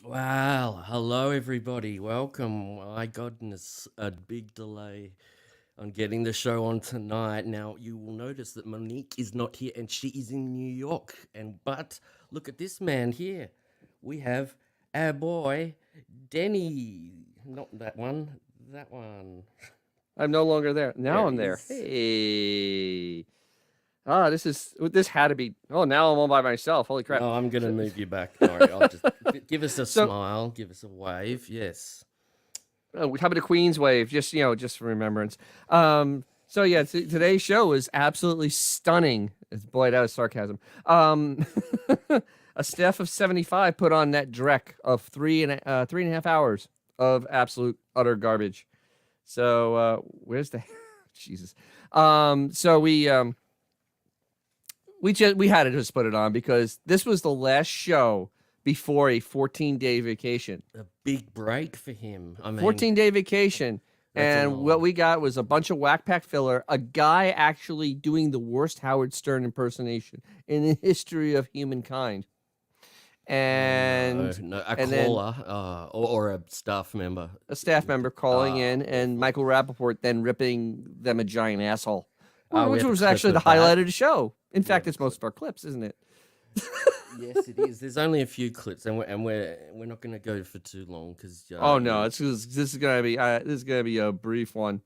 Well, hello everybody. Welcome. My goodness, a big delay on getting the show on tonight. Now you will notice that Monique is not here and she is in New York. But look at this man here. We have our boy Denny. Not that one. That one. I'm no longer there. Now There I'm he there. is. Hey. This had to be. Oh, now I'm all by myself. Holy crap. No, I'm gonna move you back. Don't worry. I'll just give us a So, smile. Give us a wave. Yes. how about a Queen's wave? Just for remembrance. So yeah, today's show is absolutely stunning. Boy, that was sarcasm. A staff of 75 put on that dreck of 3.5 hours of absolute utter garbage. So where's the Jesus? So we had to just put it on because this was the last show before a 14-day vacation. A big break for him. I mean, 14-day vacation. that's a And what long. we got was a bunch of whack pack filler, a guy actually doing the worst Howard Stern impersonation in the history of humankind. Oh no, And no, a and then caller, or a staff member. a staff member calling in, and Awful. Michael Rapaport then ripping them a giant asshole, We which have a was clip actually the of that. highlight of the show. In We fact, have a it's most clip. of our clips, isn't it? Yes, it is. There's only a few clips, and we're not going to go for too long because Oh no, this is gonna be a brief one.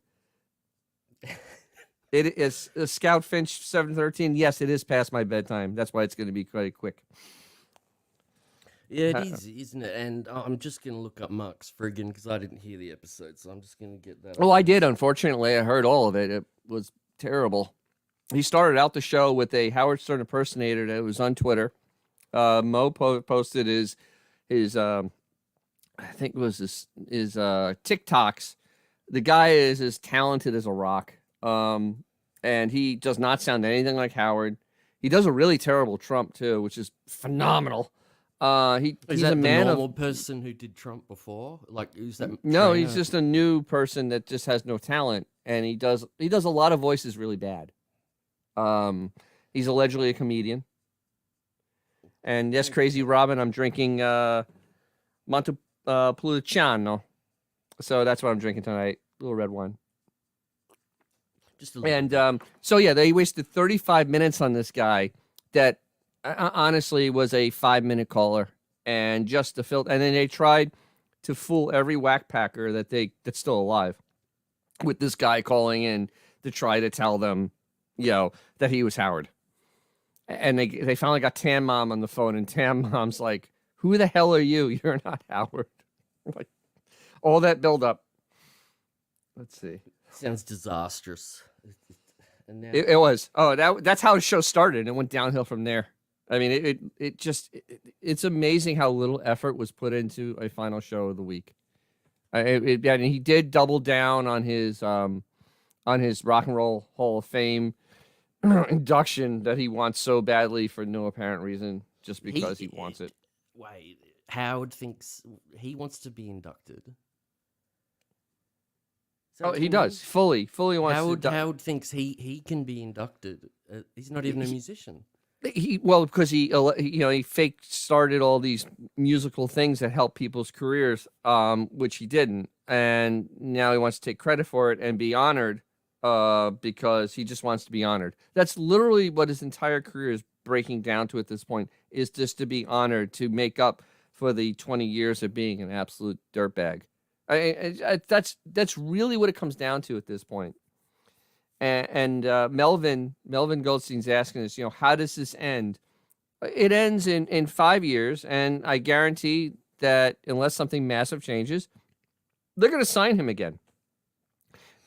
It is a Scout Finch 713. Yes, it is past my bedtime. That's why it's gonna be quite quick. yeah, it Uh, is, isn't it? And I'm just going to look up Mark's friggin' because I didn't hear the episode, so I'm just going to get that Oh, up I on the did. screen. Unfortunately, I heard all of it. It was terrible. He started out the show with a Howard Stern impersonator that was on Twitter. Mo posted his I think it was his TikToks. The guy is as talented as a rock. And he does not sound anything like Howard. He does a really terrible Trump too, which is phenomenal. Is He's a that the man of normal person who did Trump before? Like, who's that no, he's trainer? just a new person that just has no talent, and he does a lot of voices really bad. He's allegedly a comedian, and yes, crazy Okay. Robin, I'm drinking Montepulciano, so that's what I'm drinking tonight, little red wine. Just a little And bit. so yeah, they wasted 35 minutes on this guy that honestly was a 5 minute caller, and just to fill, and then they tried to fool every whack packer that's still alive with this guy calling in to try to tell them, that he was Howard. And they finally got Tan Mom on the phone, and Tan Mom's like, "Who the hell are you? You're not Howard." Like all that build up. Let's see. Sounds disastrous. And now, It was. Oh, that's how the show started. It went downhill from there. I mean, it's amazing how little effort was put into a final show of the week. And he did double down on his Rock and Roll Hall of Fame induction that he wants so badly for no apparent reason, just because he he wants it. wait, Howard thinks he wants to be inducted. Is that Oh, what he you mean? does fully wants to. Howard thinks he can be inducted. He's not even a He, musician. well, because he fake started all these musical things that help people's careers, which he didn't, and now he wants to take credit for it and be honored, because he just wants to be honored. That's literally what his entire career is breaking down to at this point, is just to be honored, to make up for the 20 years of being an absolute dirtbag. That's really what it comes down to at this point. And Melvin Goldstein's asking us, how does this end? It ends in 5 years, and I guarantee that unless something massive changes, they're going to sign him again.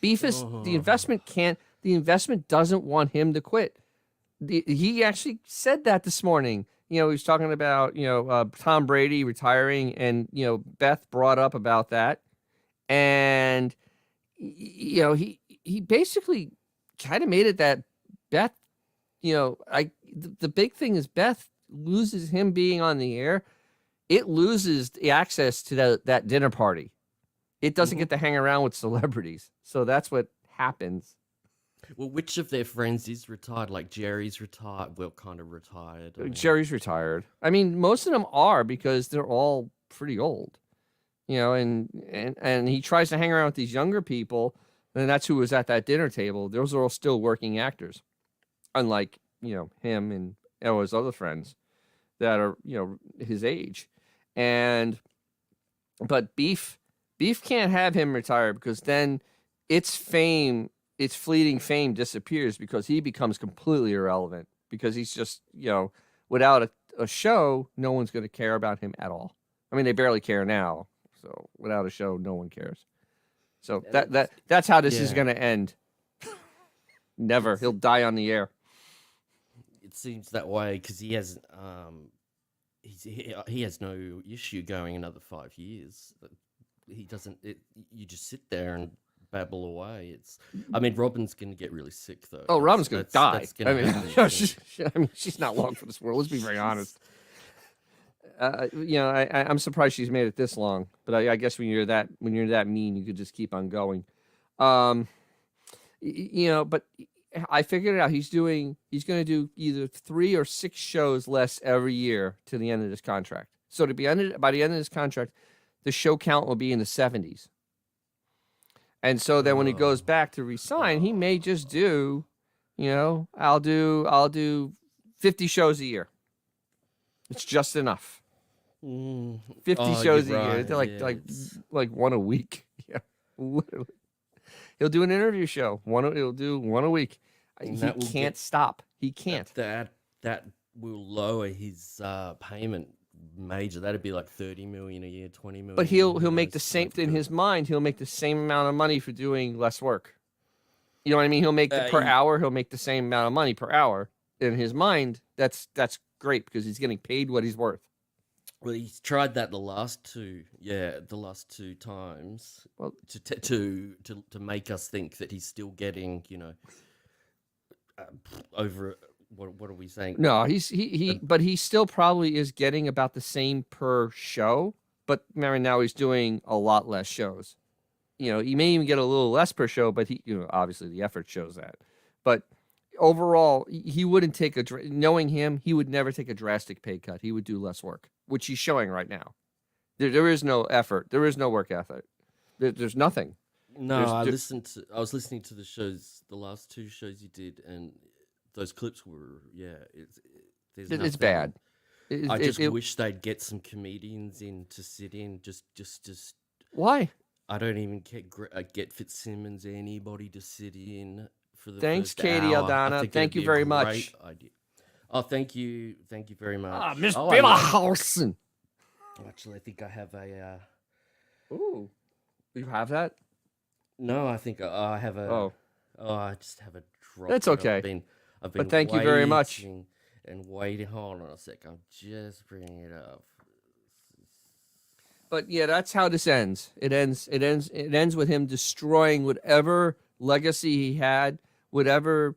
Beef is the Oh, investment can't. The investment doesn't want him to quit. He actually said that this morning. He was talking about Tom Brady retiring, and Beth brought up about that, and he basically kind of made it that Beth, the big thing is Beth loses him being on the air. It loses the access to that dinner party. It doesn't mhm. get to hang around with celebrities. So that's what happens. Well, which of their friends is retired? Like Jerry's retired. Well, kind of retired. I mean, Jerry's retired. I mean, most of them are because they're all pretty old, and he tries to hang around with these younger people, and that's who was at that dinner table. Those are all still working actors, unlike him and his other friends that are his age, but Beef can't have him retire because then its fleeting fame disappears because he becomes completely irrelevant because he's just without a show, no one's going to care about him at all. I mean, they barely care now. So without a show, no one cares. So that's how this is going to end. Never. He'll die on the air. It seems that way because he hasn't. He has no issue going another 5 years. He doesn't. You just sit there and babble away. I mean, Robin's going to get really sick though. Oh, Robin's going to die. She's not long for this world. Let's be very honest. I'm surprised she's made it this long. But I guess when you're that mean, you could just keep on going. But I figured it out. He's going to do either 3 or 6 shows less every year to the end of this contract. So by the end of this contract, the show count will be in the 70s. And so then when he goes back to resign, he may just do, I'll do 50 shows a year. It's just enough. 50 shows a year. They're like one a week. Yeah, literally. He'll do an interview show. He'll do one a week. He can't stop. He can't. That will lower his payment major. That'd be like 30 million a year, 20 million. But he'll make the same in his mind. He'll make the same amount of money for doing less work. You know what I mean? He'll make per hour. He'll make the same amount of money per hour. In his mind, that's great because he's getting paid what he's worth. Well, he's tried that the last two times. Well, to make us think that he's still getting, over. What are we saying? No, but he still probably is getting about the same per show. But now he's doing a lot less shows. He may even get a little less per show, but obviously the effort shows that. But overall, he wouldn't knowing him, he would never take a drastic pay cut. He would do less work, which he's showing right now. There is no effort. There is no work ethic. There's nothing. No, I was listening to the last 2 shows you did, and those clips were, it's bad. I just wish they'd get some comedians in to sit in. Just why? I don't even get Fitzsimmons, anybody to sit in for the Thanks, first Katie hour. Aldana. Thank you very much. Idea. Oh, thank you very much. Miss Billerhausen. Actually, I think I have a. Ooh, you have that? No, I think I have a. Oh, I just have a drop. That's okay. I've been. But thank you very much. And waiting. Hold on a sec. I'm just bringing it up. But yeah, that's how this ends. It ends with him destroying whatever legacy he had, whatever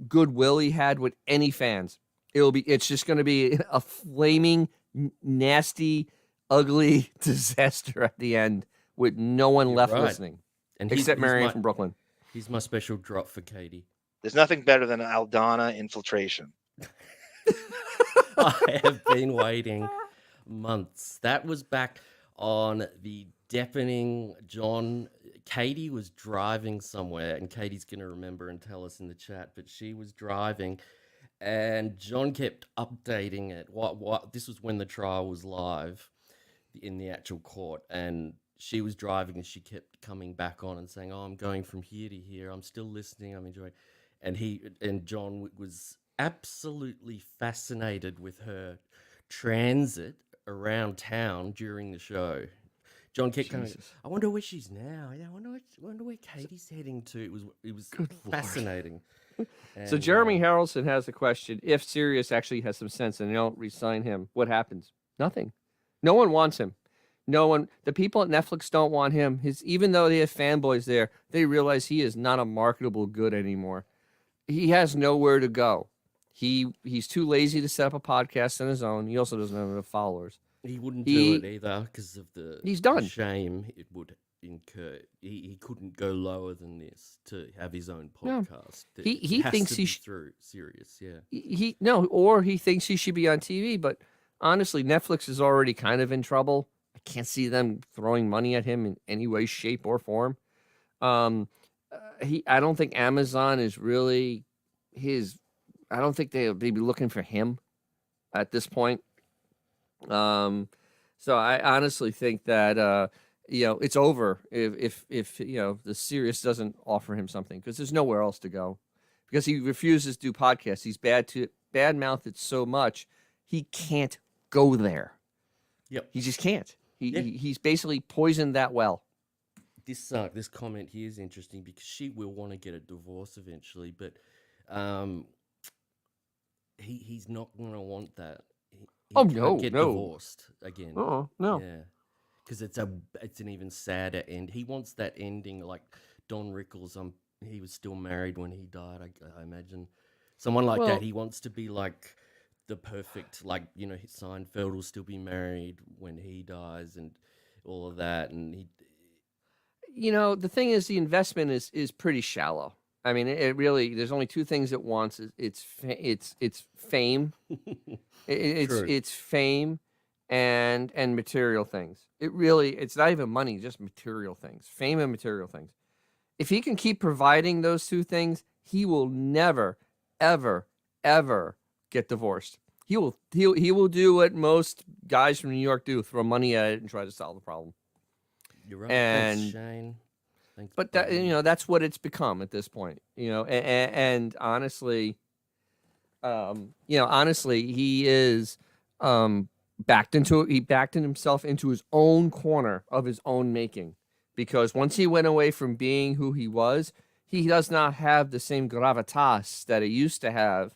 goodwill he had with any fans. It's just going to be a flaming, nasty, ugly disaster at the end with no one left listening, and except Marianne from Brooklyn. He's my special drop for Katie. There's nothing better than Aldana infiltration. I have been waiting months. That was back on the Deppening. Katie was driving somewhere, and Katie's going to remember and tell us in the chat, but she was driving, and John kept updating it. This was when the trial was live in the actual court, and she was driving, and she kept coming back on and saying, "Oh, I'm going from here to here. I'm still listening. I'm enjoying." And John was absolutely fascinated with her transit around town during the show. John kept coming, I wonder where she's now. Yeah, I wonder where Katie's heading to. It was fascinating. So Jeremy Harrelson has a question. If Sirius actually has some sense and they don't re-sign him, what happens? Nothing. No one wants him. No one. The people at Netflix don't want him. Even though they have fanboys there, they realize he is not a marketable good anymore. He has nowhere to go. He's too lazy to set up a podcast on his own. He also doesn't have enough followers. He wouldn't do it either because of he's done. The shame it would incur. He couldn't go lower than this to have his own podcast. No. He thinks he through Sirius, yeah. Or he thinks he should be on TV, but honestly, Netflix is already kind of in trouble. I can't see them throwing money at him in any way, shape, or form. I don't think Amazon is really his. I don't think they'd be looking for him at this point. So I honestly think that it's over if the Sirius doesn't offer him something, because there's nowhere else to go, because he refuses to do podcasts. He's bad mouthed it so much he can't go there. Yep. He just can't. He's basically poisoned that well. This comment here is interesting because she will want to get a divorce eventually, but he's not going to want that. He can't get divorced again. No. Yeah, because it's an even sadder end. He wants that ending like Don Rickles. He was still married when he died. I imagine someone like that. He wants to be like the perfect, like Seinfeld will still be married when he dies and all of that. And the thing is, the investment is pretty shallow. I mean, it really. There's only two things it wants. It's fame. It's fame and material things. It's not even money, just material things. Fame and material things. If he can keep providing those two things, he will never, ever, ever get divorced. He will do what most guys from New York do: throw money at it and try to solve the problem. You're right. Thanks, Shane. But that's what it's become at this point. And honestly, he is backed himself into his own corner of his own making, because once he went away from being who he was, he does not have the same gravitas that he used to have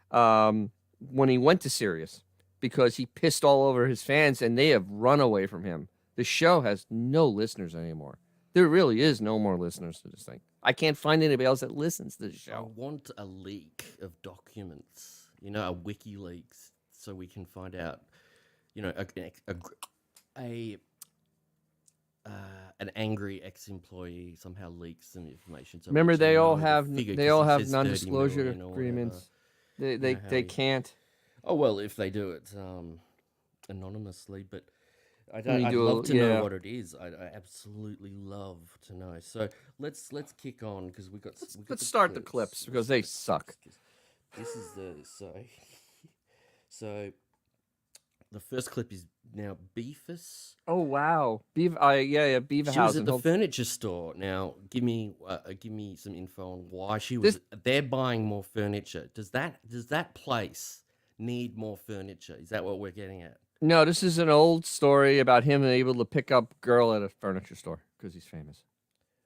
when he went to Sirius, because he pissed all over his fans and they have run away from him. The show has no listeners anymore. There really is no more listeners to this thing. I can't find anybody else that listens to the show. I want a leak of documents, a WikiLeaks, so we can find out, an angry ex-employee somehow leaks some information. So remember, they all have says non-disclosure agreements. They can't. Oh well, if they do it anonymously, but. I'd love to know what it is. I absolutely love to know. So let's kick on, because let's start the clips because they suck. This is so the first clip is now Beefus. Oh wow, Beaver She was at the furniture store. Now give me some info on why she was. They're buying more furniture. Does that place need more furniture? Is that what we're getting at? No, this is an old story about him able to pick up girl at a furniture store because he's famous.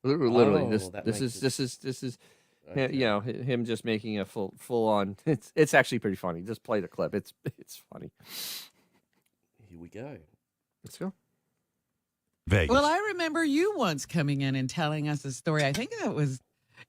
Literally, this is okay. Him just making a full on. It's actually pretty funny. Just play the clip. It's funny. Here we go. Let's go. Vegas. Well, I remember you once coming in and telling us a story. I think that was,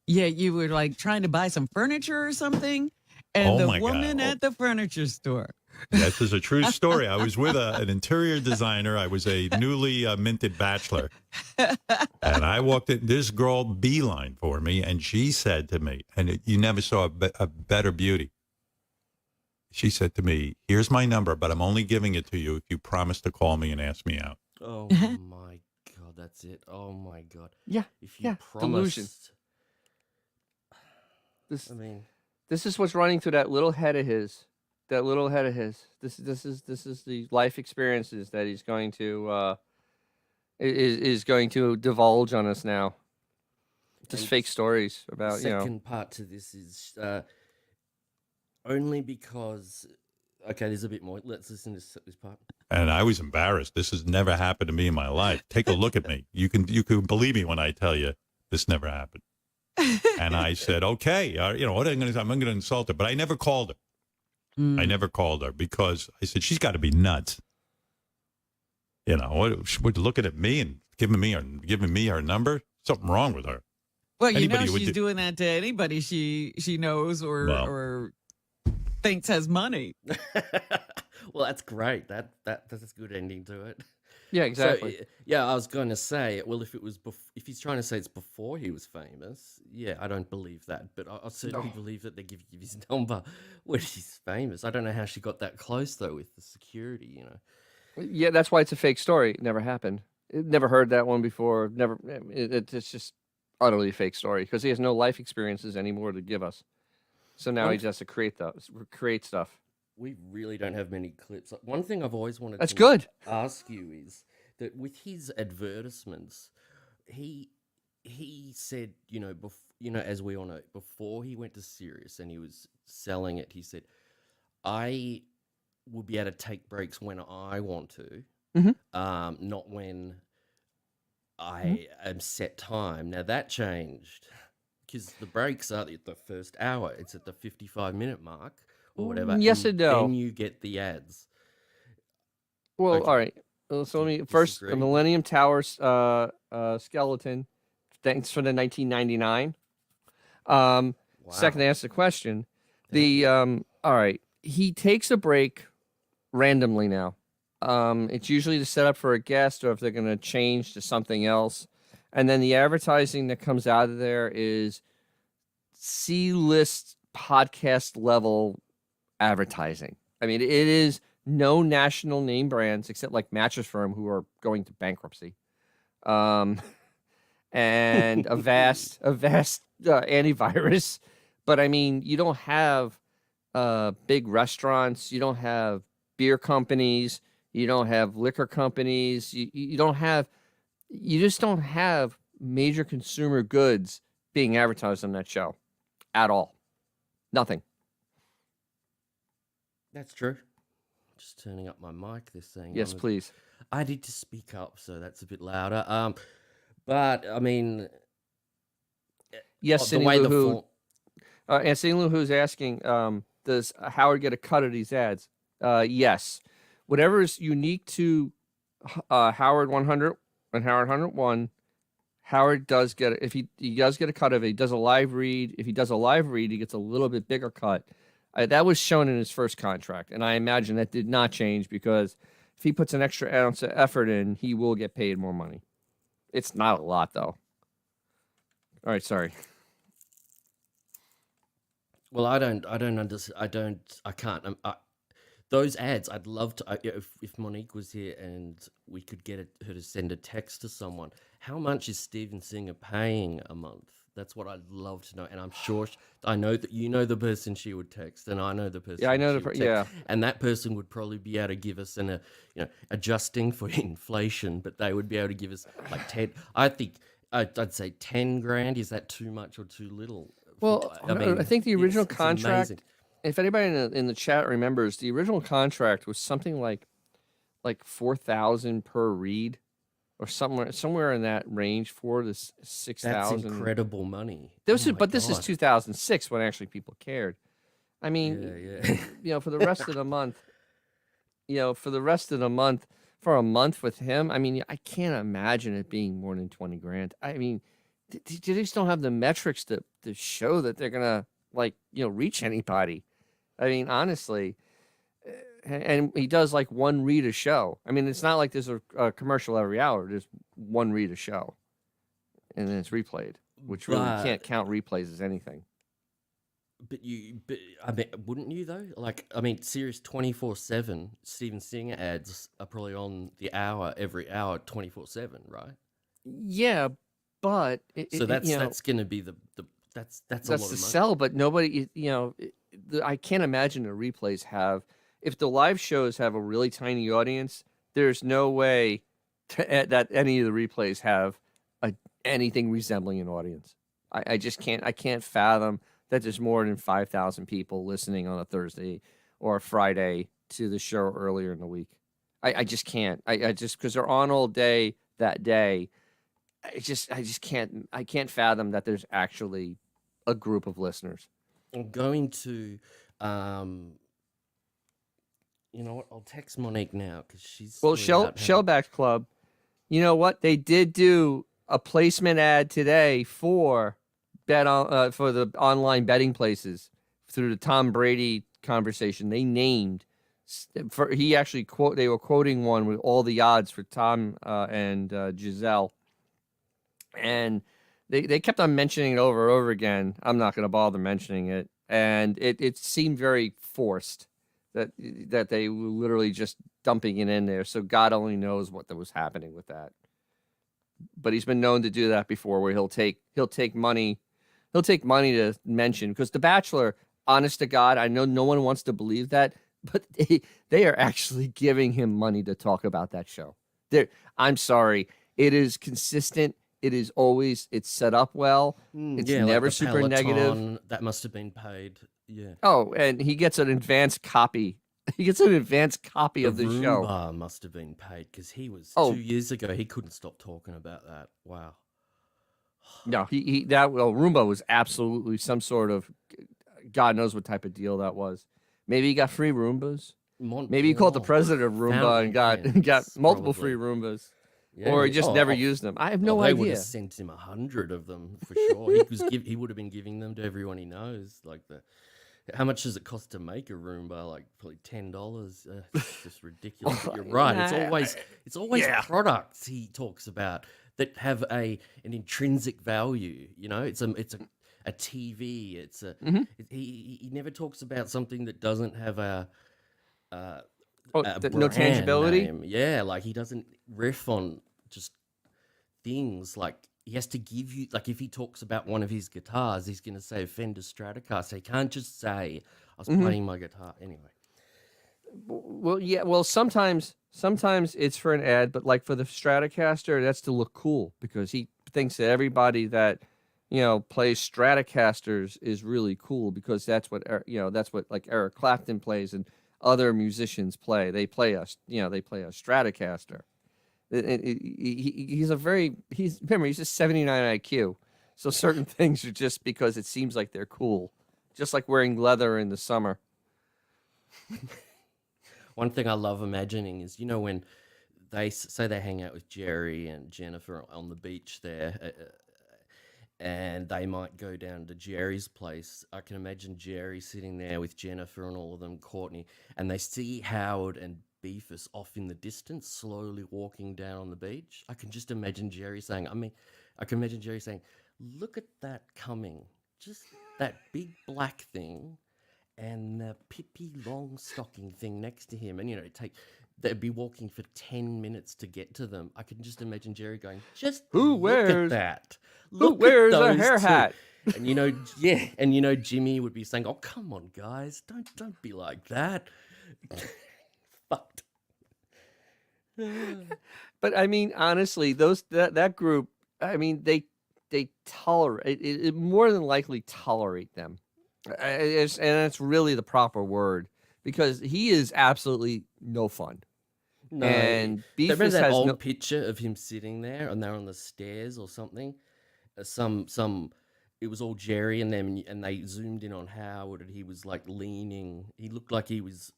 you were like trying to buy some furniture or something, and the woman at the furniture store. This is a true story. I was with an interior designer. I was a newly minted bachelor. And I walked in. This girl beeline for me, and she said to me, and you never saw a better beauty. She said to me, "Here's my number, but I'm only giving it to you if you promise to call me and ask me out." Oh, my God. That's it. Oh, my God. Yeah. If you promised. Delusion. This is what's running through that little head of his. This is the life experiences that he's going to is going to divulge on us now. Just fake stories about the second part to this is only because. Okay, there's a bit more. Let's listen to this part. And I was embarrassed. This has never happened to me in my life. Take a look at me. You can believe me when I tell you this never happened. And I said, okay, what am I going to? I'm going to insult her, but I never called her. I never called her because I said, she's got to be nuts. Looking at me and giving me her number. Something wrong with her. Well, she's doing that to anybody she knows or thinks has money. Well, that's great. That's a good ending to it. Yeah, So exactly. yeah, I was going to say, well, if it was if he's trying to say it's before he was famous, yeah, I don't believe that, but I certainly believe that they give you his number when he's famous. I don't know how she got that close though with the security, you know. Yeah, that's why it's a fake story. It never happened. Never heard that one before. Never. It's just utterly fake story because he has no life experiences anymore to give us. So now One he just has to create stuff. We really don't have many clips. One thing I've always wanted That's to good. ask you is that with his advertisements, he said, as we all know, before he went to Sirius and he was selling it, he said, "I will be able to take breaks when I want to, Mhm. not when I am set time." Now that changed because the breaks are at the first hour. It's at the 55-minute mark or whatever. Yes and no. Then you get the ads. Well, Okay. all right. So let me first the disagree? Millennium Tower skeleton. Thanks for the 1999. Second, to answer the question, all right. He takes a break randomly now. It's usually to set up for a guest or if they're going to change to something else, and then the advertising that comes out of there is C-list podcast level advertising. I mean, it is no national name brands except like Mattress Firm, who are going to bankruptcy, and a vast antivirus. But I mean, you don't have big restaurants, you don't have beer companies, you don't have liquor companies, you just don't have major consumer goods being advertised on that show at all. Nothing. That's true. Just turning up my mic. This thing. Yes, please. I need to speak up, so that's a bit louder. But I mean, yes, the way the form. And Cindy Lou who's asking, does Howard get a cut of these ads? Yes. Whatever is unique to Howard 100 and Howard 101, Howard does get it. If he does get a cut of it, he does a live read. If he does a live read, he gets a little bit bigger cut. That was shown in his first contract, and I imagine that did not change because if he puts an extra ounce of effort in, he will get paid more money. It's not a lot, though. All right, sorry. Well, I can't. Those ads, I'd love to. If Monique was here and we could get her to send a text to someone, how much is Steven Singer paying a month? That's what I'd love to know. And I'm sure I know that you know the person she would text, and I know the person. Yeah, I know and that person would probably be able to give us adjusting for inflation, but they would be able to give us like 10. I think I'd say 10 grand. Is that too much or too little? Well, I think the original contract. Amazing. If anybody in the chat remembers, the original contract was something like $4,000 per read, or somewhere in that range, $4,000 to $6,000. That's incredible money. This is 2006 when actually people cared. I mean, for the rest of the month, for a month with him, I mean, I can't imagine it being more than 20 grand. I mean, they just don't have the metrics to show that they're gonna reach anybody. I mean, honestly, and he does like one read a show. I mean, it's not like there's a commercial every hour. There's one read a show, and then it's replayed, which really can't count replays as anything. But I mean, wouldn't you though? Like, I mean, Sirius 24/7 Steven Singer ads are probably on the hour every hour 24/7, right? Yeah, but that's going to be that's a lot of money. That's the sell, but nobody, I can't imagine the replays have. If the live shows have a really tiny audience, there's no way that any of the replays have anything resembling an audience. I just can't. I can't fathom that there's more than 5,000 people listening on a Thursday or a Friday to the show earlier in the week. I just can't. I just because they're on all day that day. I just can't. I can't fathom that there's actually a group of listeners. I'm going to, you know what? I'll text Monique now because she's Shellback Club. You know what? They did do a placement ad today for the online betting places through the Tom Brady conversation. They named He actually they were quoting one with all the odds for Tom and Giselle, and they kept on mentioning it over and over again. I'm not going to bother mentioning it, and it seemed very forced that they were literally just dumping it in there. So God only knows what was happening with that. But he's been known to do that before, where he'll take money to mention, because The Bachelor, honest to God, I know no one wants to believe that, but they are actually giving him money to talk about that show. I'm sorry, it is consistent. It is always, it's set up well. It's never like super negative. That must have been paid. Yeah. Oh, and he gets an advanced copy. He gets an advanced copy of the show. Roomba must have been paid, because he was 2 years ago. He couldn't stop talking about that. Wow. No, Roomba was absolutely some sort of, God knows what type of deal that was. Maybe he got free Roombas. Maybe he called the president of Roomba and got multiple free Roombas. Yeah. Or he just never used them. I have no idea. They would have sent him 100 of them for sure. He would have been giving them to everyone he knows. How much does it cost to make a Roomba? Like probably $10. It's just ridiculous. You're right. It's always products he talks about that have an intrinsic value. You know, it's a TV. It's he never talks about something that doesn't have a no tangibility. Name. Yeah, like he doesn't riff on just things. Like he has to give you, like if he talks about one of his guitars, he's going to say Fender Stratocaster. He can't just say I was playing my guitar anyway. Well, yeah. Well, sometimes it's for an ad, but like for the Stratocaster, that's to look cool, because he thinks that everybody that plays Stratocasters is really cool, because that's what like Eric Clapton plays and other musicians play. They play a Stratocaster. He's a 79 IQ. So certain things are just because it seems like they're cool, just like wearing leather in the summer. One thing I love imagining is, when they say they hang out with Jerry and Jennifer on the beach there, and they might go down to Jerry's place. I can imagine Jerry sitting there with Jennifer and all of them, Courtney, and they see Howard and Beefus off in the distance, slowly walking down on the beach. I can imagine Jerry saying, look at that coming. Just that big black thing and the Pippi Longstocking thing next to him. And, they'd be walking for 10 minutes to get to them. I can just imagine Jerry going, look at that. Who wears a hair hat? And Jimmy would be saying, "Oh, come on, guys, don't be like that." Fucked. But I mean, honestly, that group, I mean, they tolerate it, more than likely tolerate them, and it's really the proper word, because he is absolutely no fun. No, and Beefus remember that has old picture of him sitting there, and they're on the stairs or something. It was all Jerry and them, and they zoomed in on Howard, and he was like leaning. He looked like he was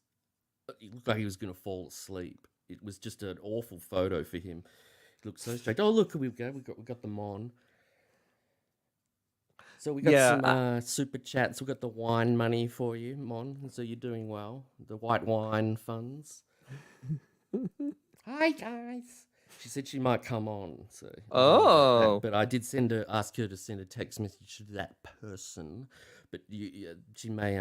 going to fall asleep. It was just an awful photo for him. He looked so straight. Oh, look, we got them on. So we got some super chats. We got the wine money for you, Mon. So you're doing well. The white wine funds. Hi guys. She said she might come on. So but I did ask her to send a text message to that person. But she may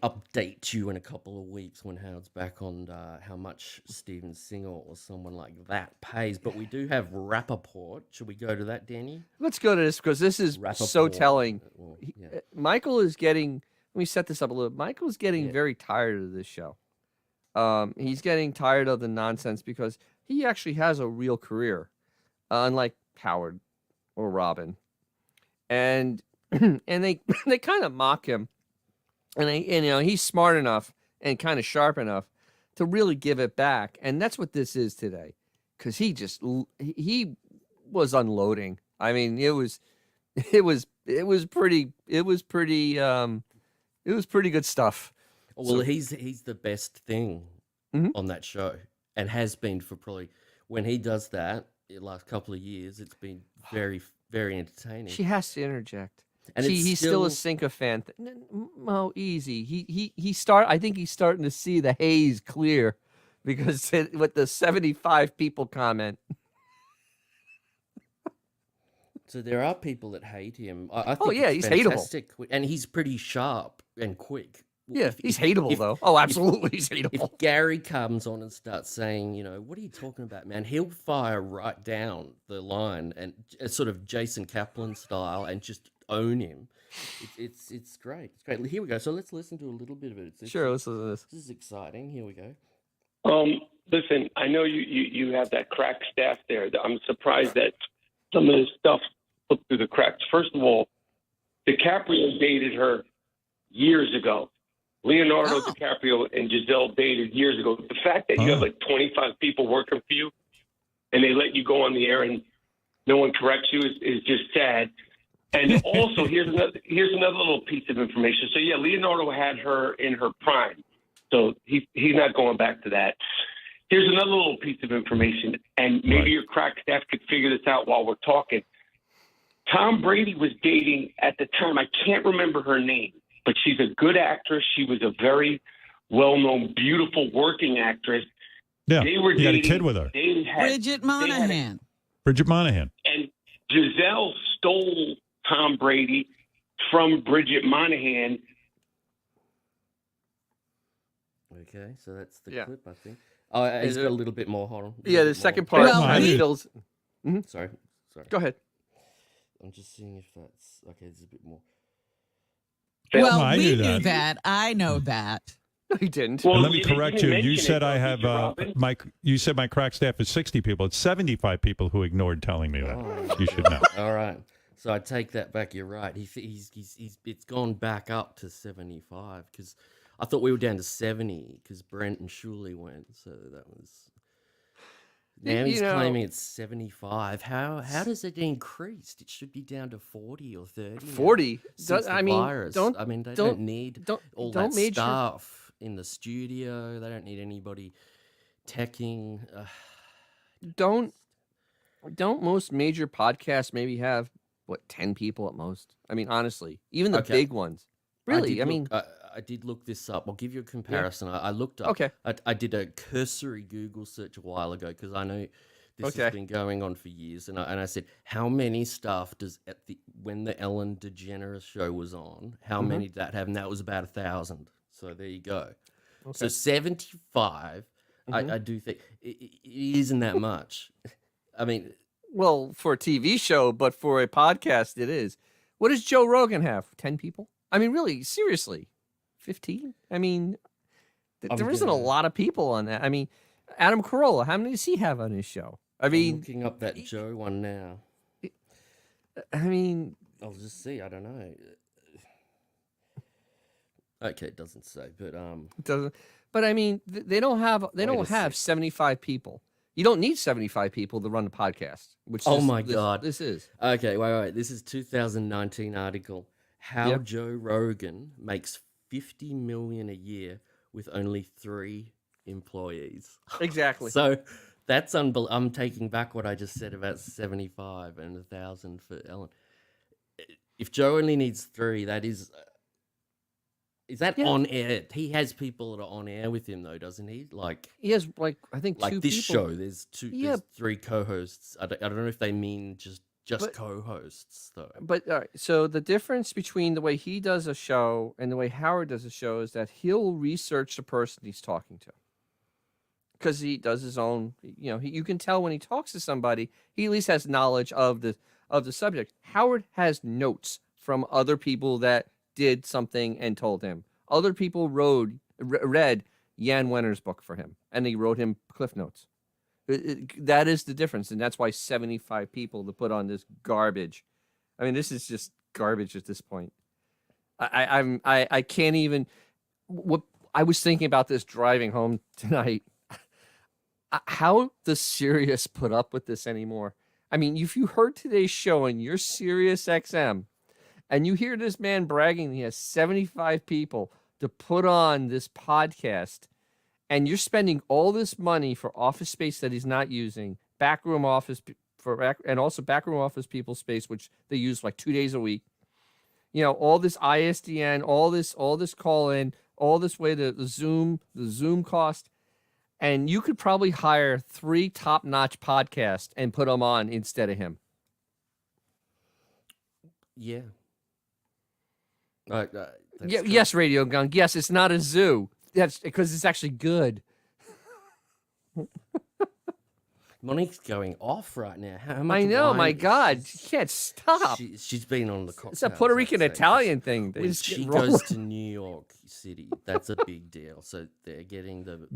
update you in a couple of weeks when Howard's back on how much Steven Singer or someone like that pays. But we do have Rapaport. Should we go to that, Danny? Let's go to this, because this is so telling. Well, yeah. Michael is getting. Let me set this up a little. Michael's getting very tired of this show. He's getting tired of the nonsense, because he actually has a real career, unlike Howard or Robin, and they kind of mock him, and he's smart enough and kind of sharp enough to really give it back, and that's what this is today, because he was unloading. I mean, it was pretty good stuff. Well, he's the best thing on that show, and has been for probably, when he does that the last couple of years, it's been very, very entertaining. She has to interject. And he's still a sycophant. Mo, easy. I think he's starting to see the haze clear because with the 75 people comment. So there are people that hate him. I think Oh yeah, he's fantastic, and he's pretty sharp and quick. Yeah, he's hateable though. Oh, absolutely, he's hateable. If Gary comes on and starts saying, what are you talking about, man? He'll fire right down the line and sort of Jason Kaplan style and just own him. It's great. It's great. Here we go. So let's listen to a little bit of it. Sure, let's listen to this. This is exciting. Here we go. Listen, I know you have that crack staff there. I'm surprised that some of this stuff slipped through the cracks. First of all, DiCaprio dated her years ago. Leonardo DiCaprio and Giselle dated years ago. The fact that you have like 25 people working for you and they let you go on the air and no one corrects you is just sad. And also, here's another little piece of information. So yeah, Leonardo had her in her prime, so he's not going back to that. Here's another little piece of information, and maybe your crack staff could figure this out while we're talking. Tom Brady was dating at the time. I can't remember her name, but she's a good actress. She was a very well-known, beautiful working actress. Yeah, they were he had dating, a kid with her. Bridget Monahan. Bridget Monahan. And Giselle stole Tom Brady from Bridget Monahan. Okay, so that's the clip, I think. Oh, he's got a little bit more. Hold on. Yeah, the second part. Well, Sorry. Go ahead. I'm just seeing if that's okay. There's a bit more. Well, I we knew knew that. that. I know that. No, he didn't. Well, And let me you correct didn't you. You mention said it, I though, have did you, Robin? you said my crack staff is 60 people. It's 75 people who ignored telling me that. Oh. You should know. All right. So I take that back. You're right. It's gone back up to 75 because I thought we were down to 70 because Brent and Shuley went. So that was. Now he's claiming it's 75. How does it increase? It should be down to 40 or 30. 40. They don't need all that major staff in the studio. They don't need anybody teching. Don't most major podcasts maybe have 10 people at most? I mean, honestly, even the big ones. Really, I did look this up. I'll give you a comparison. I looked up. Okay. I did a cursory Google search a while ago because I know this has been going on for years, and I said, how many staff does when the Ellen DeGeneres show was on? How many did that have? And that was about 1,000. So there you go. Okay. So 75. I do think it isn't that much. I mean, well, for a TV show, but for a podcast, it is. What does Joe Rogan have? 10 people? I mean, really, seriously. 15? I mean, there isn't a lot of people on that. I mean, Adam Carolla, how many does he have on his show? I'm looking up that Joe one now. I mean, I'll just see. I don't know. Okay, it doesn't say, but it doesn't. But I mean, they don't have 75 people. You don't need 75 people to run a podcast. Which God, this is okay. Wait. This is 2019 article. How Joe Rogan makes $50 million a year with only 3 employees. Exactly. So that's unbelievable. I'm taking back what I just said about 75 and 1,000 for Ellen. If Joe only needs 3, that is that on air? He has people that are on air with him though, doesn't he? Like he has I think 2 this people. show. There's 3 co-hosts. I don't know if they mean just co-hosts though. But all right, so the difference between the way he does a show and the way Howard does a show is that he'll research the person he's talking to, because he does his own. You can tell when he talks to somebody, he at least has knowledge of the subject. Howard has notes from other people that did something and told him. Other people read Jan Wenner's book for him, and he wrote him cliff notes. That is the difference, and that's why 75 people to put on this garbage. I mean, this is just garbage at this point. I can't even. What I was thinking about this driving home tonight. How does Sirius put up with this anymore? I mean, if you heard today's show and you're Sirius XM, and you hear this man bragging he has 75 people to put on this podcast, and you're spending all this money for office space that he's not using, and also backroom office people space, which they use like 2 days a week. you know, all this ISDN, all this call in, all this way to the Zoom cost. And you could probably hire 3 top-notch podcasts and put them on instead of him. Yeah. Yes, RadioGunk. Yes, it's not a zoo. That's because it's actually good. Monique's going off right now. How much I know, wine my is God, she can't stop. She's been on the cocktails. It's a Puerto Rican Italian thing. They When just she get goes rolling. to New York City, that's a big deal. So they're getting the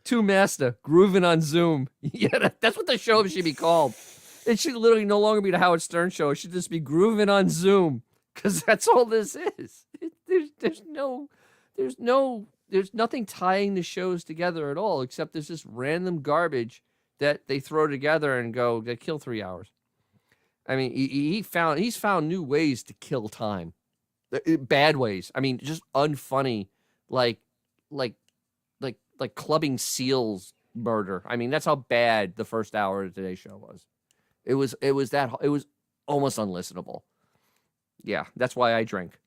Two Master grooving on Zoom. Yeah, that's what the show should be called. It should literally no longer be the Howard Stern show. It should just be grooving on Zoom, because that's all this is. There's nothing tying the shows together at all, except there's this random garbage that they throw together and go, they kill 3 hours. I mean, he's found new ways to kill time, bad ways. I mean, just unfunny, like clubbing seals murder. I mean, that's how bad the first hour of today's show was. It was almost unlistenable. Yeah, that's why I drink.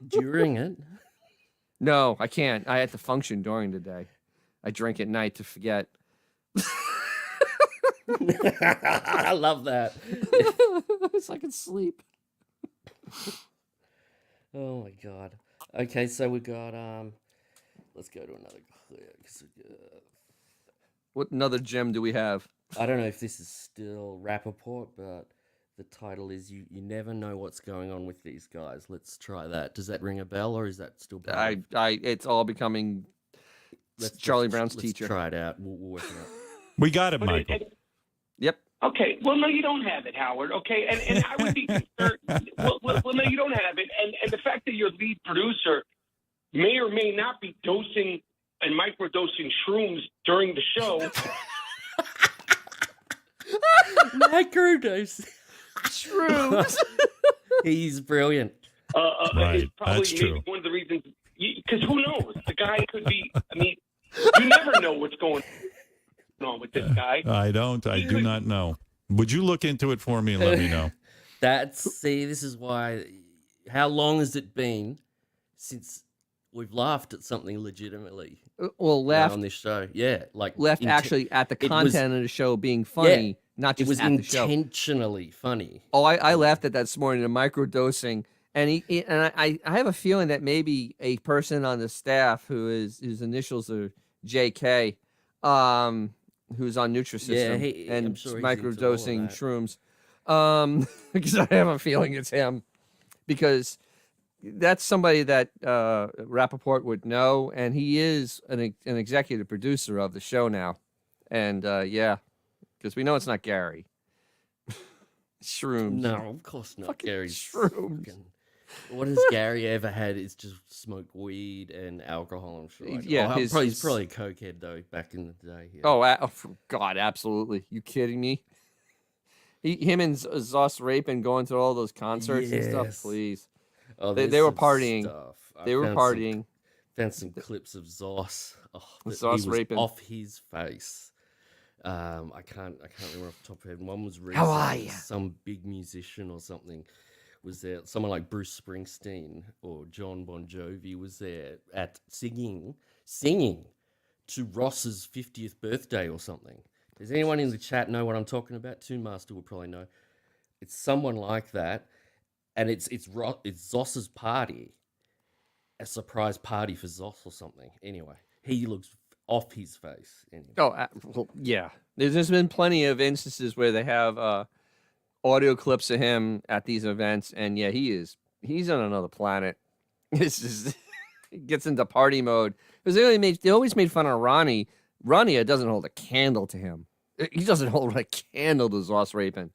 during it. No, I can't. I had to function during the day. I drink at night to forget. I love that. So I can sleep. Oh my God. Okay, so we got let's go to another clip. What another gem do we have? I don't know if this is still Rapaport, but the title is you never know what's going on with these guys. Let's try that. Does that ring a bell, or is that still It's all becoming Charlie Brown's teacher. Let's try it out. We'll work it out. We got it, Michael. Yep. Okay. Well, no, you don't have it, Howard. Okay, and I would be concerned. Well, no, you don't have it, and the fact that your lead producer may or may not be dosing and microdosing shrooms during the show. Microdose. Shrooms. He's brilliant. Right, Is probably that's true. maybe one of the reasons. Because who knows? The guy could be. I mean, you never know what's going on with this guy. I do not know. Would you look into it for me and let me know? This is why. How long has it been since we've laughed at something legitimately? Well, laughed on this show, yeah, actually at the content of the show being funny, Yeah, not just it was at the show. intentionally funny. Oh, I laughed at that this morning, the microdosing, and I have a feeling that maybe a person on the staff whose initials are JK, who's on Nutrisystem and I'm sure he's microdosing into shrooms, because I have a feeling it's him, because that's somebody that Rapaport would know, and he is an executive producer of the show now, and yeah, because we know it's not Gary. Shrooms. No, of course not. Fucking Gary's shrooms. What has Gary ever had? Is just smoke weed and alcohol. I'm sure. Yeah, he's probably a cokehead though. Back in the day. Yeah. Oh, God, absolutely. You kidding me? Him and Zoss Rapin going to all those concerts and stuff. Yes. Please. Oh, They there's were some partying. stuff. They were partying. Found some clips of Zoss. Oh, that Zoss he was raping. off his face. I can't remember off the top of my head. One was How are recent, ya? some big musician or something was there. Someone like Bruce Springsteen or John Bon Jovi was there at singing to Ross's 50th birthday or something. Does anyone in the chat know what I'm talking about? Toon Master will probably know. It's someone like that, and it's Zoss's party, a surprise party for Zoss or something. Anyway, he looks off his face. Anyway. Oh, well, yeah. There's been plenty of instances where they have audio clips of him at these events, and yeah, he's on another planet. He gets into party mode because they always made fun of Ronnie. Ronnie doesn't hold a candle to him. He doesn't hold a candle to Zoss Rapin.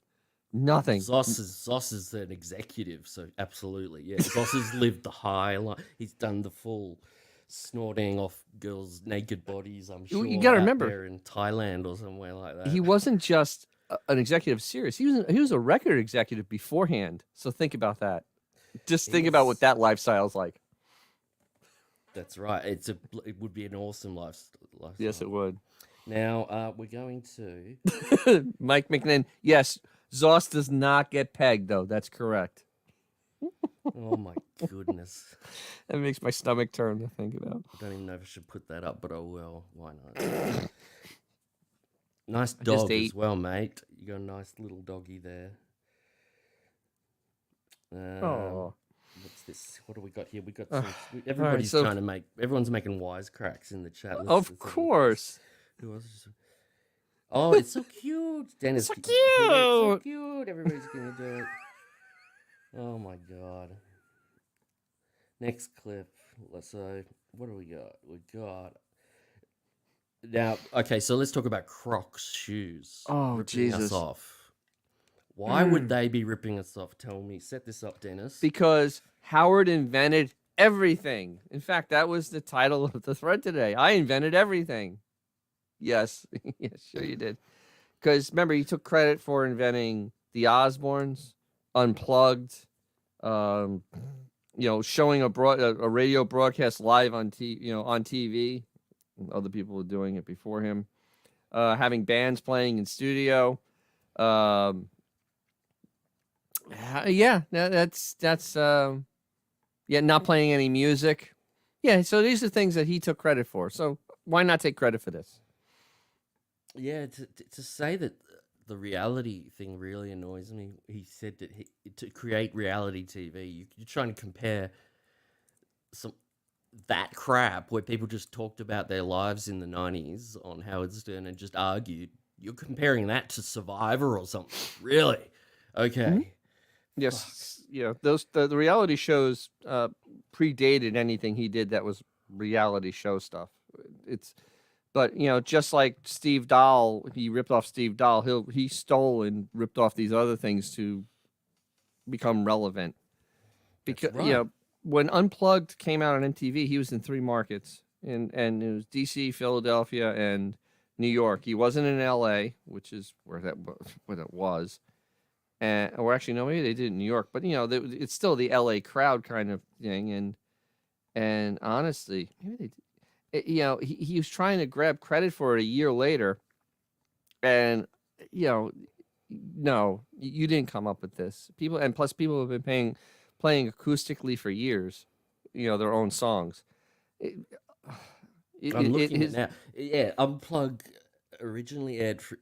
Nothing. Zoss is an executive, so absolutely, yeah. Zoss has lived the high life. He's done the full snorting off girls' naked bodies. I'm sure you got to out remember there in Thailand or somewhere like that. he wasn't just an executive serious. He was a record executive beforehand. So think about that. Just think about what that lifestyle is like. That's right. It would be an awesome lifestyle. Yes, it would. Now we're going to Mike McNinn. Yes, Zoss does not get pegged though. That's correct. Oh my goodness. That makes my stomach turn to think about. I don't even know if I should put that up, but oh well. Why not? Nice I just dog ate. as well, mate. You got a nice little doggy there. Oh. What's this? What do we got here? We got All some. right, Everybody's so- trying to make. Everyone's making wisecracks in the chat. Of let's have a look. course. Who else? Oh, it's so cute, Dennis. So It's so cute. cute. Everybody's gonna do it. Oh my god. Next clip. So, what do we got? We got. Now, okay, so let's talk about Crocs shoes. Oh, ripping us Jesus. off. Why would they be ripping us off? Tell me. Set this up, Dennis. Because Howard invented everything. In fact, that was the title of the thread today. I invented everything. Yes. Yes, sure you did. Because remember, he took credit for inventing the Osbournes, Unplugged, showing a radio broadcast live on TV. Other people were doing it before him. Having bands playing in studio. Not playing any music. Yeah, so these are things that he took credit for. So why not take credit for this? Yeah, to say that the reality thing really annoys me. He said that to create reality TV, you're trying to compare that crap where people just talked about their lives in the 90s on Howard Stern and just argued. You're comparing that to Survivor or something. Really? Okay. Mm-hmm. Yes. Yeah, the reality shows predated anything he did that was reality show stuff. But just like Steve Dahl, he ripped off Steve Dahl. He stole and ripped off these other things to become relevant. Because right. When Unplugged came out on MTV, he was in 3 markets, and it was DC, Philadelphia, and New York. He wasn't in LA, which is where that was. Or actually, no, maybe they did it in New York, but it's still the LA crowd kind of thing. And honestly, maybe they did. He was trying to grab credit for it a year later, and no, you didn't come up with this. People have been playing acoustically for years, their own songs. I'm looking at now. Yeah, Unplug originally aired for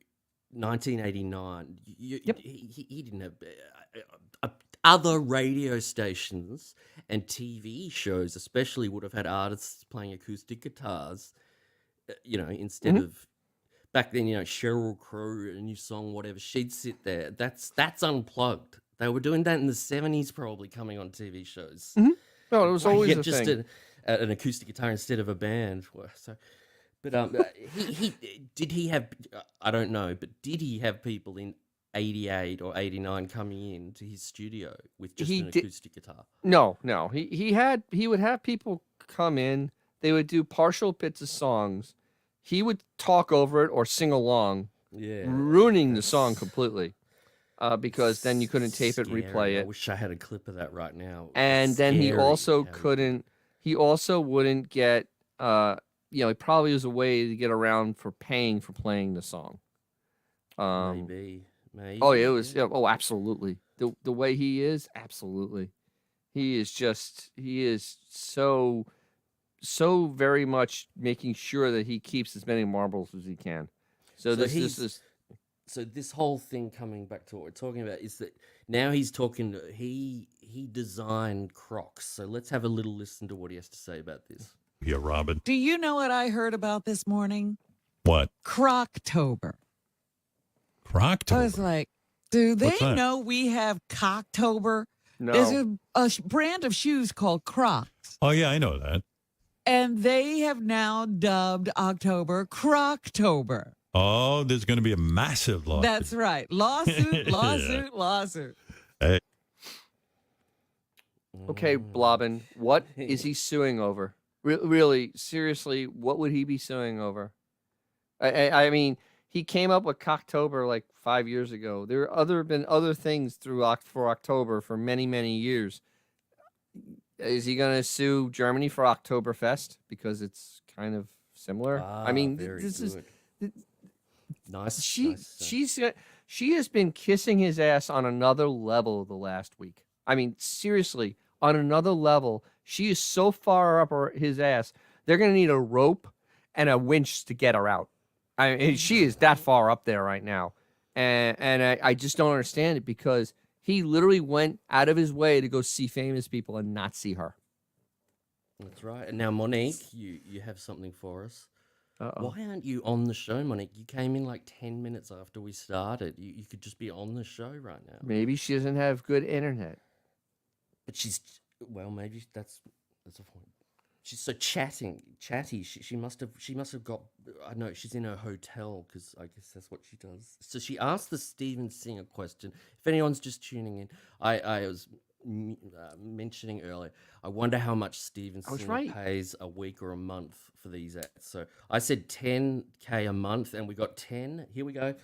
1989. Yep. He didn't have other radio stations and TV shows, especially, would have had artists playing acoustic guitars. Instead of back then, Sheryl Crow, a new song, whatever, she'd sit there. That's Unplugged. They were doing that in the 70s, probably coming on TV shows. Mm-hmm. No, it was always a just thing. An acoustic guitar instead of a band. So, but he did he have? I don't know, but did he have people in 88 or 89 coming in to his studio with just an acoustic guitar? No. He would have people come in. They would do partial bits of songs. He would talk over it or sing along, ruining the song completely. Because then you couldn't tape it, replay it. I wish I had a clip of that right now. And then he also couldn't. He also wouldn't get. It probably was a way to get around for paying for playing the song. Maybe. Oh, it was. Yeah, absolutely. The way he is, absolutely. He is so very much making sure that he keeps as many marbles as he can. So this is. So this whole thing, coming back to what we're talking about, is that now he's talking. He designed Crocs. So let's have a little listen to what he has to say about this. Yeah, Robin. Do you know what I heard about this morning? What? Cocktober. Cocktober? I was like, do they What's that? know we have Cocktober? No. There's a brand of shoes called Crocs. Oh, yeah, I know that. And they have now dubbed October Cocktober. Oh, there's going to be a massive lawsuit. That's right. Lawsuit. Hey. Okay, Blobbin, what is he suing over? Really, seriously, what would he be suing over? I mean, he came up with Cocktober like 5 years ago. There have been other things for October for many, many years. Is he going to sue Germany for Oktoberfest because it's kind of similar? I mean, this is nice. She has been kissing his ass on another level the last week. I mean, seriously, on another level. She is so far up his ass. They're going to need a rope and a winch to get her out. I mean, she is that far up there right now. And I just don't understand it because he literally went out of his way to go see famous people and not see her. That's right. And now, Monique, you have something for us. Uh-oh. Why aren't you on the show, Monique? You came in like 10 minutes after we started. You could just be on the show right now. Maybe she doesn't have good internet. But maybe that's a point. She's so chatty. She must have got. I know she's in her hotel because I guess that's what she does. So she asked the Steven Singer question. If anyone's just tuning in, I was mentioning earlier. I wonder how much Steven Singer pays a week or a month for these ads. So I said $10K a month, and we got 10. Here we go.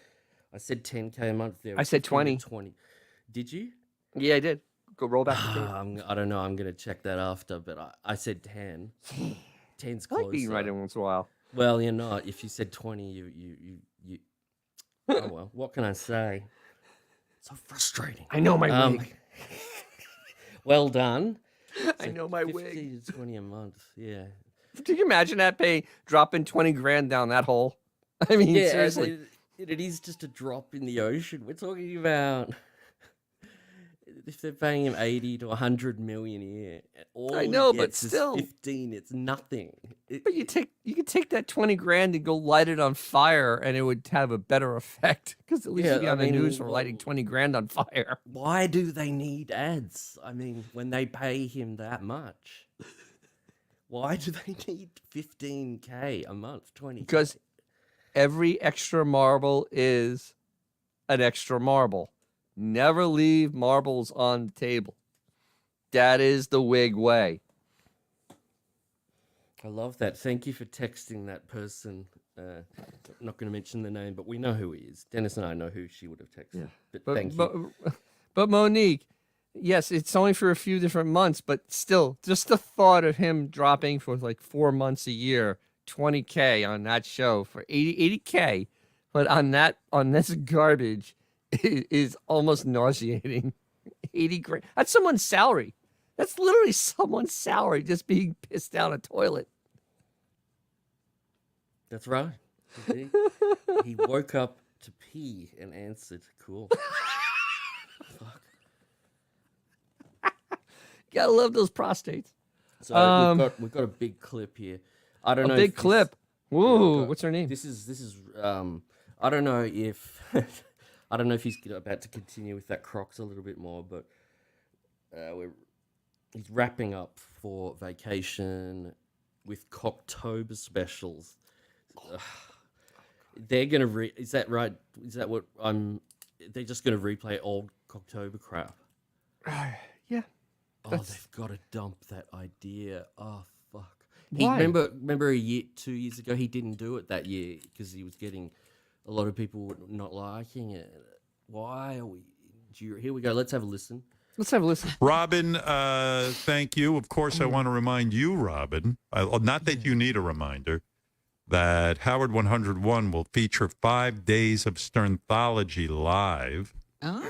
I said $10K a month. There. I said 20. 20. Did you? Yeah, I did. Go roll back the tape. I don't know. I'm going to check that after, but I said 10. 10's I close. like being right in once in a while. Well, you're not. If you said 20, you oh, well, what can I say? So frustrating. I know my wig. Well done. I know my 50 wig. to 20 a month, yeah. Can you imagine that dropping 20 grand down that hole? I mean, seriously. It is just a drop in the ocean. We're talking about if they're paying him 80 to 100 million a year, all I know, he but gets is still, 15. It's nothing. But you could take that 20 grand and go light it on fire, and it would have a better effect because at least you'd be on the news for lighting 20 grand on fire. Why do they need ads? I mean, when they pay him that much, why do they need 15K a month? 20? Because every extra marble is an extra marble. Never leave marbles on the table. That is the wig way. I love that. Thank you for texting that person. I'm not going to mention the name, but we know who he is. Dennis and I know who she would have texted. Yeah. But thank you. But Monique, yes, it's only for a few different months, but still, just the thought of him dropping for like 4 months a year, 20K on that show for 80K, but on this garbage is almost nauseating. 80 grand. That's someone's salary. That's literally someone's salary just being pissed down a toilet. That's right. He woke up to pee and answered. Cool. Fuck. Gotta love those prostates. So we've got a big clip here. I don't know. A big clip. Whoa, what's her name? This is I don't know if I don't know if he's about to continue with that Crocs a little bit more, but he's wrapping up for vacation with Cocktober specials. They're gonna is that right? Is that what they're just gonna replay old Cocktober crap? Yeah. Oh, they've got to dump that idea. Oh, fuck. Why? Remember 2 years ago, he didn't do it that year because he was getting a lot of people not liking it. Why are we? Here we go. Let's have a listen. Robin, thank you. Of course, I want to remind you, Robin, not that you need a reminder, that Howard 101 will feature 5 days of Sternthology live. Oh.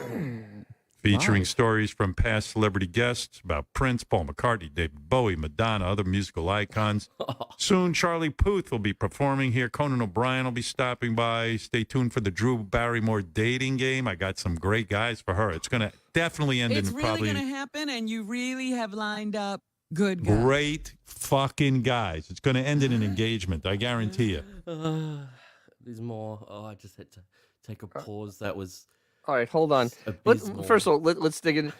Featuring stories from past celebrity guests about Prince, Paul McCartney, David Bowie, Madonna, other musical icons. Soon, Charlie Puth will be performing here. Conan O'Brien will be stopping by. Stay tuned for the Drew Barrymore dating game. I got some great guys for her. It's going to definitely end it's in really probably... going to happen, and you really have lined up good guys. Great fucking guys. It's going to end in an engagement. I guarantee you. There's more. Oh, I just had to take a pause. That was... All right, hold on. First of all, let's dig in.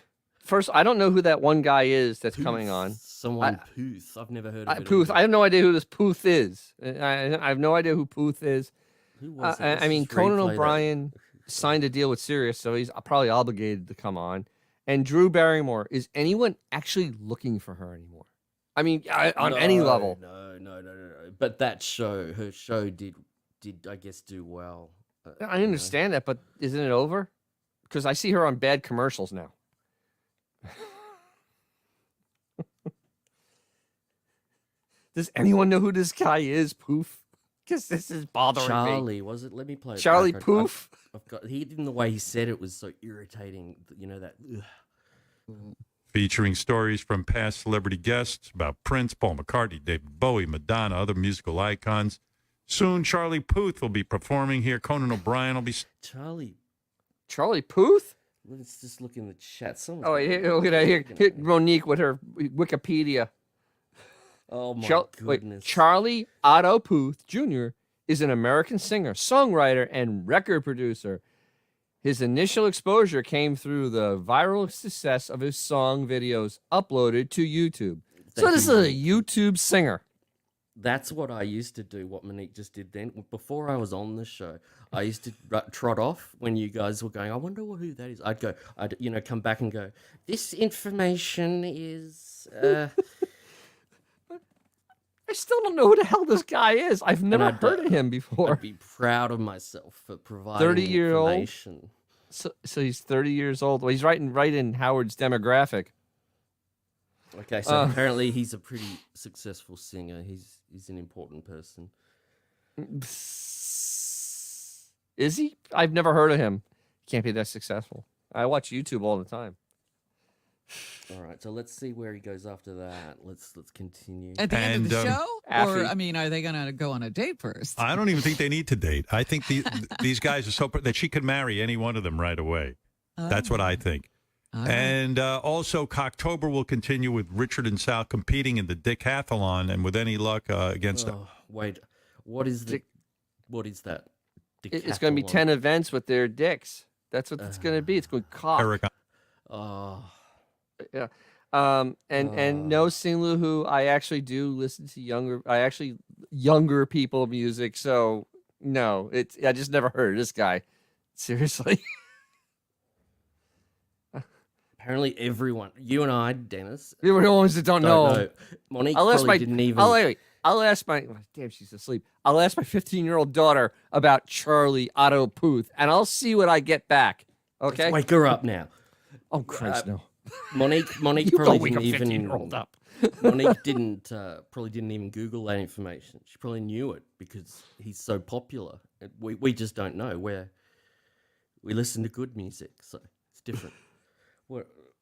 First, I don't know who that one guy is that's coming on. Someone Puth. I've never heard of it. Puth. I have no idea who this Puth is. I have no idea who Puth is. Who was it? I mean, Conan O'Brien signed a deal with Sirius, so he's probably obligated to come on. And Drew Barrymore, is anyone actually looking for her anymore? I mean, on any level. No. But that show, her show did I guess do well. I understand that, but isn't it over? Because I see her on bad commercials now. Does anyone know who this guy is, Poof? Because this is bothering me. Charlie, was it? Let me play it. Charlie Poof? I've got, in the way he said it was so irritating. You know that. featuring stories from past celebrity guests about Prince, Paul McCartney, David Bowie, Madonna, other musical icons. Soon, Charlie Puth will be performing here. Conan O'Brien will be... Charlie Puth? Let's just look in the chat. Someone's Oh, look at that. Here, Monique with her Wikipedia. Oh, my goodness. Charlie Otto Puth Jr. is an American singer, songwriter, and record producer. His initial exposure came through the viral success of his song videos uploaded to YouTube. So this is a YouTube singer. That's what I used to do, what Monique just did then. Before I was on the show, I used to trot off when you guys were going, I wonder who that is. I'd come back and go, this information is... I still don't know who the hell this guy is. I've never heard of him before. I'd be proud of myself for providing 30-year-old information. So he's 30 years old. Well, he's right in Howard's demographic. Okay, so apparently he's a pretty successful singer. He's an important person. Is he? I've never heard of him. Can't be that successful. I watch YouTube all the time. All right, so let's see where he goes after that. Let's continue. At the end of the show? After, or, I mean, are they going to go on a date first? I don't even think they need to date. I think these guys are so... that she could marry any one of them right away. That's what I think. And also, Cocktober will continue with Richard and Sal competing in the decathlon, and with any luck against... wait, what is that? It's going to be 10 events with their dicks. That's what it's going to be. It's going to cock. Eric. Yeah. And no, Singlu, who I actually do listen to younger people music. So no, I just never heard of this guy. Seriously. Apparently everyone, you and I, Dennis. You're the ones that don't know. Monique probably didn't even. I'll ask my, damn, she's asleep. I'll ask my 15-year-old daughter about Charlie Otto Puth, and I'll see what I get back. Okay? Let's wake her up now. Oh, Christ, no. Monique You probably don't wake didn't a even 15-year-old up. Monique probably didn't even Google that information. She probably knew it because he's so popular. We just don't know. We listen to good music, so it's different.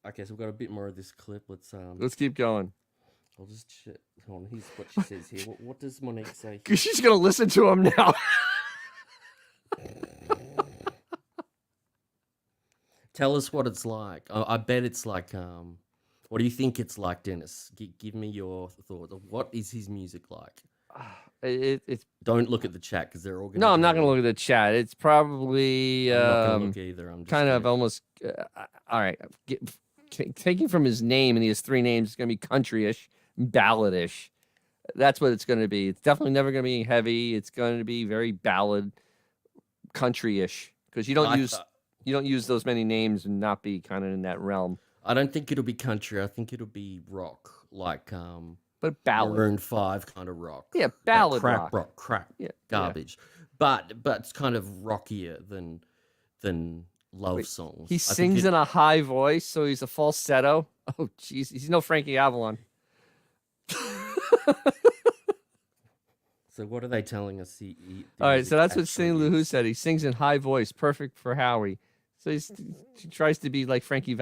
Okay, so we've got a bit more of this clip. Let's keep going. I'll just check. Hold on, here's what she says here. What does Monique say? Because she's gonna listen to him now. Tell us what it's like. I bet it's like. What do you think it's like, Dennis? Give me your thoughts. What is his music like? It's Don't look at the chat because they're all going. No, I'm not going to look at the chat. It's probably I'm not going to look either. I'm just kind of almost. All right, taking from his name, and he has 3 names. It's going to be countryish, balladish. That's what it's going to be. It's definitely never going to be heavy. It's going to be very ballad, countryish, because you don't use those many names and not be kind of in that realm. I don't think it'll be country. I think it'll be rock, like but ballad, Maroon 5 kind of rock. Yeah, ballad crap rock, crap, yeah, garbage. Yeah. But it's kind of rockier than love songs. He sings in a high voice, so he's a falsetto. Oh, jeez, he's no Frankie Avalon. So what are they telling us? All right, so that's what St. Luhu said. He sings in high voice, perfect for Howie. So he tries to be like Frankie.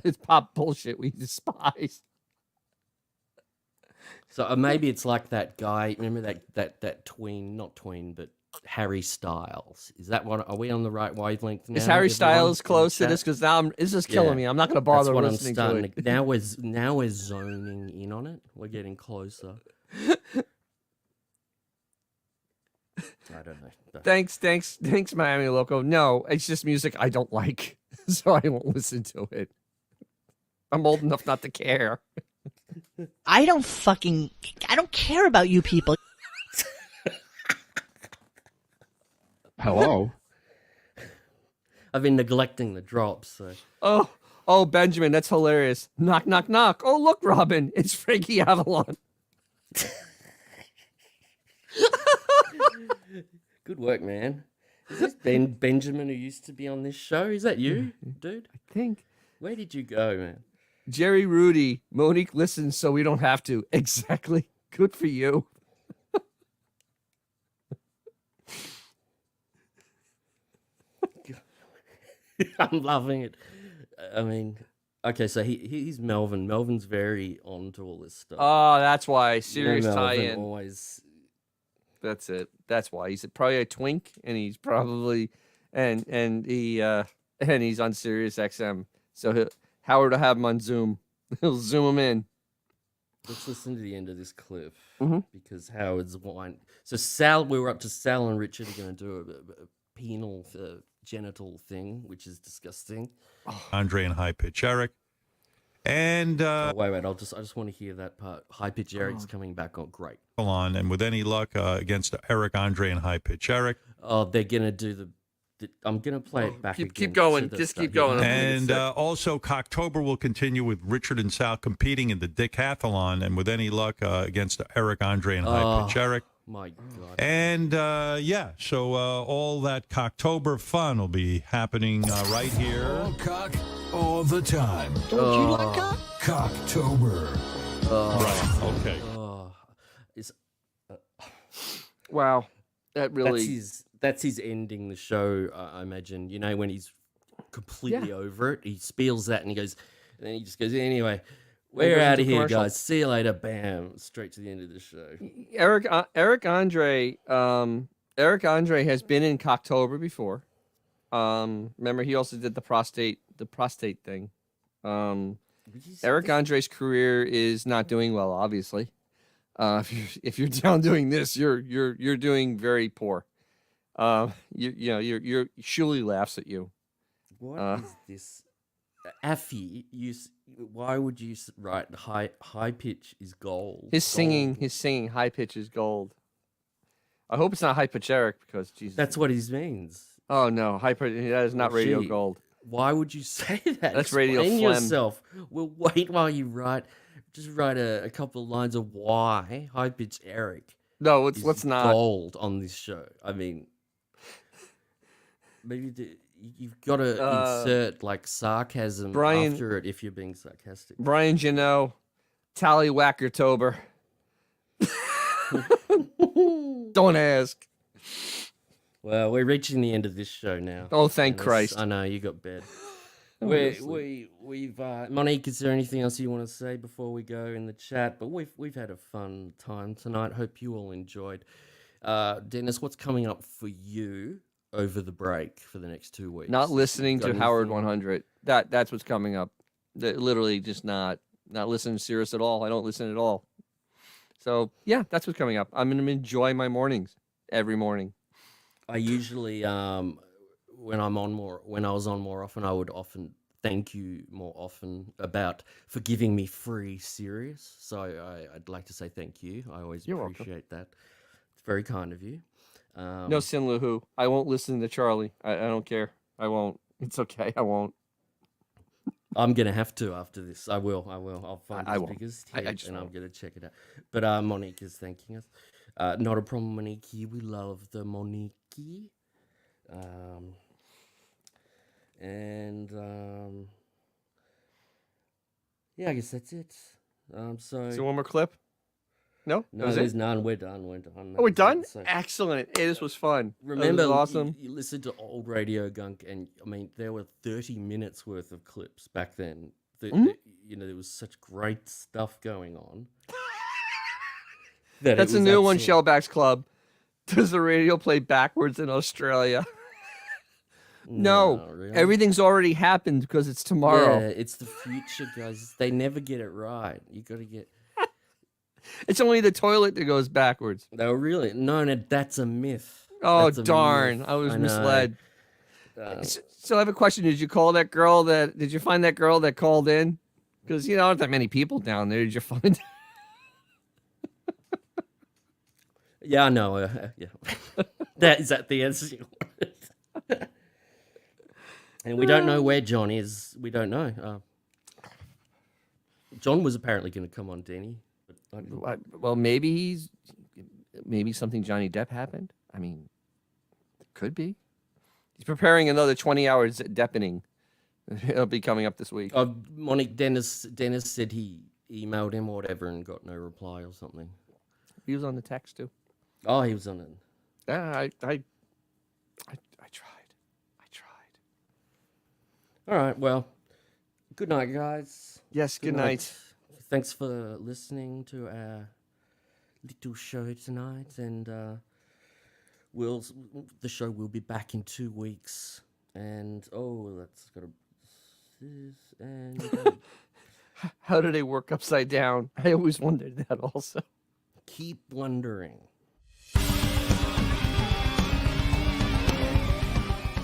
It's pop bullshit we despise. So maybe it's like that guy. Remember that tween, not tween, but Harry Styles. Is that one? Are we on the right wavelength now? Is Harry Styles close to this? Because now it's just killing me. I'm not going to bother listening to it. Now we're zoning in on it. We're getting closer. I don't know. Thanks, Miami Loco. No, it's just music I don't like, so I won't listen to it. I'm old enough not to care. I don't care about you people. Hello? I've been neglecting the drops. So. Oh, Benjamin, that's hilarious. Knock, knock, knock. Oh, look, Robin, it's Frankie Avalon. Good work, man. Is this Benjamin who used to be on this show? Is that you, dude? I think. Where did you go, man? Jerry Rudy, Monique listens so we don't have to. Exactly. Good for you. I'm loving it. I mean, Okay, so he's Melvin. Melvin's very on to all this stuff. Oh, that's why. You know Serious Melvin tie-in. always. That's it. That's why. He's probably a twink, and he's probably and he's on Sirius XM. So Howard will have him on Zoom. He'll zoom him in. Let's listen to the end of this clip Mhm. because Howard's wine. So Sal, we were up to Sal and Richard are going to do a penal genital thing, which is disgusting. Andre and High Pitch Eric. And Wait, I just want to hear that part. High pitch Eric's coming back on. Great. on, and with any luck, against Eric Andre and High Pitch Eric. Oh, they're gonna do the. I'm gonna play it back. Keep again going. to the Just start. keep going. And also, Cocktober will continue with Richard and Sal competing in the decathlon, and with any luck, against Eric Andre and High Pitch Eric. My God. And so all that Cocktober fun will be happening right here. All cock, all the time. Don't you like cock? Cocktober. Right. Okay. Wow, that really. That's his ending the show. I imagine. You know when he's completely over it, he spiels that and he goes, and then he just goes anyway. We're out of here, commercial. guys. See you later. Bam! Straight to the end of the show. Eric Andre has been in Cocktober before. Remember, he also did the prostate thing. Eric Andre's career is not doing well, obviously. If you're down doing this, you're doing very poor. Your Shuli laughs at you. What is this? Affy, why would you write high pitch is gold? His singing high pitch is gold. I hope it's not high pitch Eric because Jesus. That's what he means. Oh no, high pitch. That is not radio Gee, gold. Why would you say that? That's radio Explain phlegm. yourself. We'll wait while you write. Just write a couple of lines of why high pitch Eric. No, is let's not. Gold on this show. I mean, maybe you've got to insert like sarcasm after it if you're being sarcastic. Brian Janot, Tallywhackertober. Don't ask. Well, we're reaching the end of this show now. Oh, thank Dennis. Christ. I know you got bed. We've Monique, is there anything else you want to say before we go in the chat? But we've had a fun time tonight. Hope you all enjoyed. Dennis, what's coming up for you over the break for the next 2 weeks? Not listening Got to Howard anything? 100. That's what's coming up. Literally just not listening to Sirius at all. I don't listen at all. So yeah, that's what's coming up. I'm gonna enjoy my mornings every morning. I usually when I was on more often, I would often thank you more often for giving me free Sirius. So I'd like to say thank you. I always appreciate that. It's very kind of you. No sin Luhu. I won't listen to Charlie. I don't care. I won't. It's okay. I won't. I'm gonna have to after this. I will. I'll find his won't. biggest I hit just and I'm won't. gonna check it out. But Monique is thanking us. Not a problem, Monique. We love the Monique. Yeah, I guess that's it. So Is there one more clip? No? no, That was there's it? none. We're done. Oh, we're That's it. done? So, Excellent. Hey, this was fun. remember, That was awesome. you listen to old RadioGunk, and I mean, there were 30 minutes worth of clips back then. There was such great stuff going on. that it That's a was new one, absolute- Shellbacks Club. Does the radio play backwards in Australia? No. really. Everything's already happened because it's tomorrow. Yeah, it's the future, guys. They never get it right. You got to get. It's only the toilet that goes backwards. They were really no. That's a myth. Oh, That's a darn. myth. I was know. misled. Uh, So I have a question. Did you find that girl that called in? Because, aren't that many people down there. Did you find yeah, I know. Yeah, is that the answer you wanted? And we don't know where John is. We don't know. John was apparently going to come on, Denny. But Well, maybe something Johnny Depp happened. I mean, it could be. He's preparing another 20 hours at Deppening. It'll be coming up this week. Monique, Dennis said he emailed him or whatever and got no reply or something. He was on the text too. Oh, he was on it. Yeah, I tried. All right, well, Good night, guys. Yes, good night. Thanks for listening to our little show tonight, and the show will be back in 2 weeks. And that's got and how do they work upside down? I always wondered that also. Keep wondering.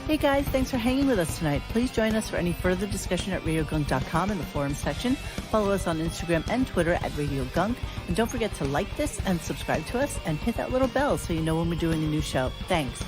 Hey guys, thanks for hanging with us tonight. Please join us for any further discussion at RadioGunk.com in the forum section. Follow us on Instagram and Twitter at RadioGunk. And don't forget to like this and subscribe to us and hit that little bell so you know when we're doing a new show. Thanks.